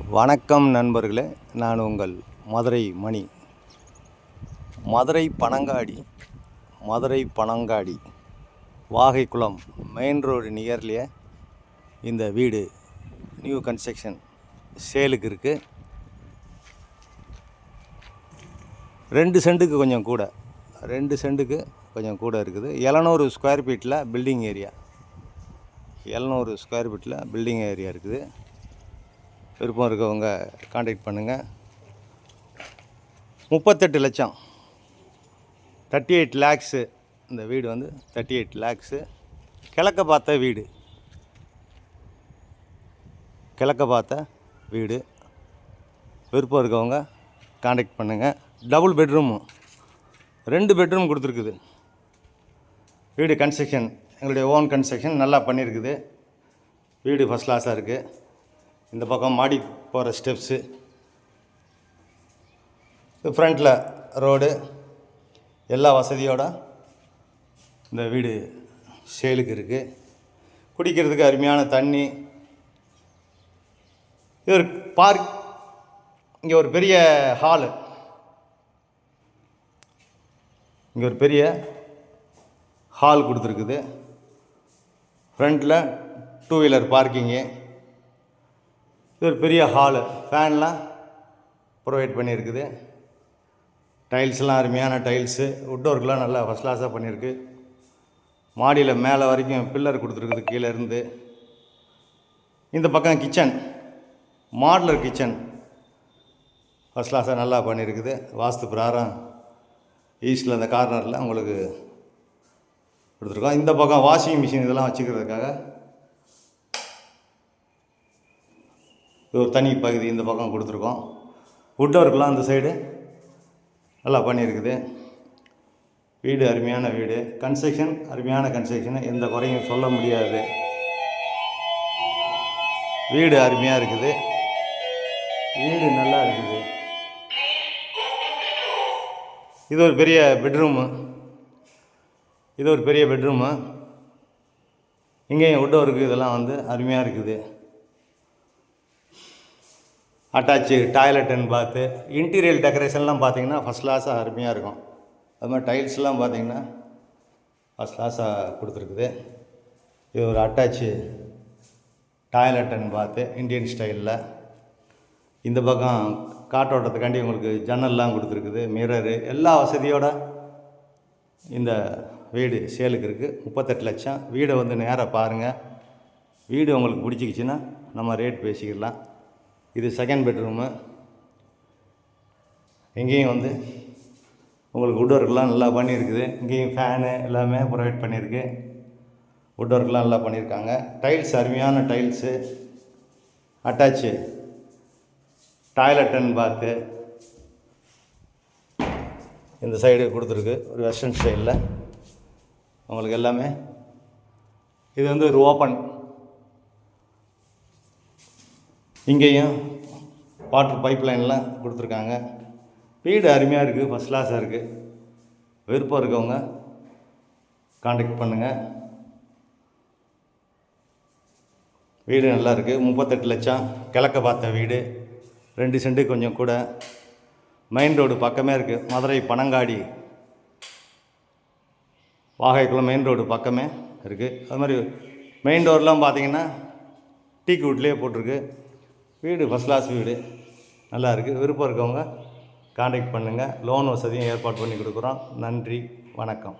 வணக்கம் நண்பர்களே, நான் உங்கள் மதுரை மணி. மதுரை பனங்காடி வாகைக்குளம் மெயின் ரோடு நியர்லியே இந்த வீடு நியூ கன்ஸ்ட்ரக்ஷன் சேலுக்கு இருக்குது. 2 சென்ட்டுக்கு கொஞ்சம் கூட இருக்குது. 700 ஸ்கொயர் ஃபீட்டில் பில்டிங் ஏரியா. 700 ஸ்கொயர் ஃபீட்டில் பில்டிங் ஏரியா இருக்குது. விருப்பம் இருக்கவங்க காண்டாக்ட் பண்ணுங்கள். 38 லட்சம், 38 லேக்ஸு. இந்த வீடு வந்து 38 லேக்ஸு. கிழக்க பார்த்த வீடு. விருப்பம் இருக்கவங்க காண்டாக்ட் பண்ணுங்கள். டபுள் பெட்ரூமு, 2 பெட்ரூம் கொடுத்துருக்குது. வீடு கன்ஸ்ட்ரக்ஷன் எங்களுடைய ஓன் கன்ஸ்ட்ரக்ஷன் நல்லா பண்ணியிருக்குது. வீடு ஃபஸ்ட் கிளாஸாக இருக்குது. இந்த பக்கம் மாடி போகிற ஸ்டெப்ஸு, ஃப்ரண்ட்டில் ரோடு, எல்லா வசதியோடு இந்த வீடு சேலுக்கு இருக்குது. குடிக்கிறதுக்கு அருமையான தண்ணி. இது ஒரு பார்க். இங்கே ஒரு பெரிய ஹாலு, கொடுத்துருக்குது. ஃப்ரண்ட்டில் 2 வீலர் பார்க்கிங்கு. இது ஒரு பெரிய ஹாலு. ஃபேன்லாம் ப்ரொவைட் பண்ணியிருக்குது. டைல்ஸ்லாம் அருமையான டைல்ஸு. வுட் ஒர்க்லாம் நல்லா ஃபஸ்ட் கிளாஸாக பண்ணியிருக்கு. மாடியில் மேலே வரைக்கும் பில்லர் கொடுத்துருக்குது கீழே இருந்து. இந்த பக்கம் கிச்சன், மாடுலர் கிச்சன் ஃபஸ்ட் கிளாஸாக நல்லா பண்ணியிருக்குது. வாஸ்து பிரகாரம் ஈஸ்டில் அந்த கார்னரில் உங்களுக்கு கொடுத்துருக்கோம். இந்த பக்கம் வாஷிங் மிஷின் இதெல்லாம் வச்சுக்கிறதுக்காக இது ஒரு தனி பகுதி இந்த பக்கம் கொடுத்துருக்கோம். வுட் ஒர்க்லாம் அந்த சைடு நல்லா பண்ணியிருக்குது. வீடு அருமையான வீடு. அருமையான கன்ஸ்ட்ரக்ஷனு, எந்த குறையும் சொல்ல முடியாது. வீடு அருமையாக இருக்குது. வீடு நல்லா இருக்குது. இது ஒரு பெரிய பெட்ரூமு. இங்கேயும் வுட் ஒர்க்கு இதெல்லாம் வந்து அருமையாக இருக்குது. அட்டாச்சு டாய்லெட் அண்ட் பாத்து. இன்டீரியர் டெக்கரேஷன்லாம் பார்த்திங்கன்னா ஃபஸ்ட் கிளாஸாக அருமையாக இருக்கும். அது மாதிரி டைல்ஸ்லாம் பார்த்திங்கன்னா ஃபஸ்ட் கிளாஸாக கொடுத்துருக்குது. இது ஒரு அட்டாச்சு டாய்லெட் அண்ட் பாத்து இந்தியன் ஸ்டைலில். இந்த பக்கம் காற்றோட்டத்துக்காண்டி உங்களுக்கு ஜன்னல்லாம் கொடுத்துருக்குது, மிரரு, எல்லா வசதியோட இந்த வீடு சேலுக்கு இருக்குது. 38 லட்சம். வீடை வந்து நேராக பாருங்கள். வீடு உங்களுக்கு பிடிச்சிக்கிச்சின்னா நம்ம ரேட் பேசிக்கலாம். இது செகண்ட் பெட்ரூமு. இங்கேயும் வந்து உங்களுக்கு வுட் ஒர்க்லாம் நல்லா பண்ணியிருக்குது. இங்கேயும் ஃபேனு எல்லாமே ப்ரொவைட் பண்ணியிருக்கு. வுட் ஒர்க்லாம் நல்லா பண்ணியிருக்காங்க. டைல்ஸ் அருமையான டைல்ஸு. அட்டாச்சு டாய்லெட் அண்ட் பாத்து இந்த சைடு கொடுத்துருக்கு. ஒரு வெஸ்டர்ன் ஸ்டைலில் உங்களுக்கு எல்லாமே. இது வந்து ஒரு ஓப்பன். இங்கேயும் வாட்டர் பைப் லைன்லாம் கொடுத்துருக்காங்க. வீடு அருமையாக இருக்குது, ஃபஸ்ட் கிளாஸாக இருக்குது. விருப்பம் இருக்கவங்க காண்டாக்ட் பண்ணுங்கள். வீடு நல்லா இருக்குது. 38 லட்சம். கிழக்க பார்த்த வீடு. 2 சென்ட்டு கொஞ்சம் கூட. மெயின் ரோடு பக்கமே இருக்குது. மதுரை பனங்காடி வாகைக்குளம் மெயின் ரோடு பக்கமே இருக்குது. அது மாதிரி மெயின் டோர்லாம் பார்த்திங்கன்னா டீக் வுட்லேயே போட்டிருக்கு. வீடு ஃபஸ்ட் கிளாஸ் வீடு நல்லா இருக்குது. விருப்பம் இருக்கவங்க காண்டாக்ட் பண்ணுங்கள். லோன் வசதியும் ஏற்பாடு பண்ணி கொடுக்குறோம். நன்றி, வணக்கம்.